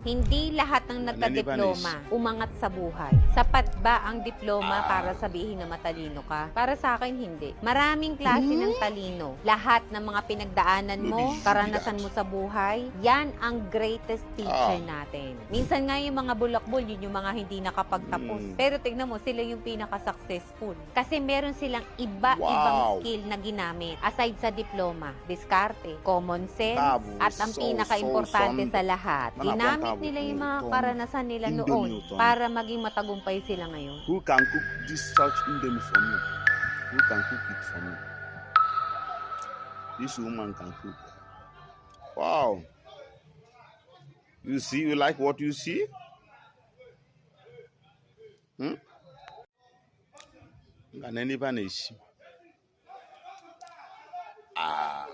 Hindi lahat ng nagka-diploma umangat sa buhay. Sapat ba ang diploma para sabihin na matalino ka? Para sa akin, hindi. Maraming klase ng talino. Lahat ng mga pinagdaanan mo, karanasan mo sa buhay, yan ang greatest teacher natin. Minsan nga yung mga bulakbol, yun yung mga hindi nakapagtapos. Pero tignan mo, sila yung pinaka-successful. Kasi meron silang iba-ibang skill na ginamit. Aside sa diploma, diskarte, common sense, at ang pinaka-importante sa lahat, ginamit nila yung mga karanasan nila noon para maging matagumpay sila ngayon. Who can cook this such indomie for me? Who can cook it for me? This woman can cook. Wow. You see, you like what you see? Nganeni paneshi. Ah.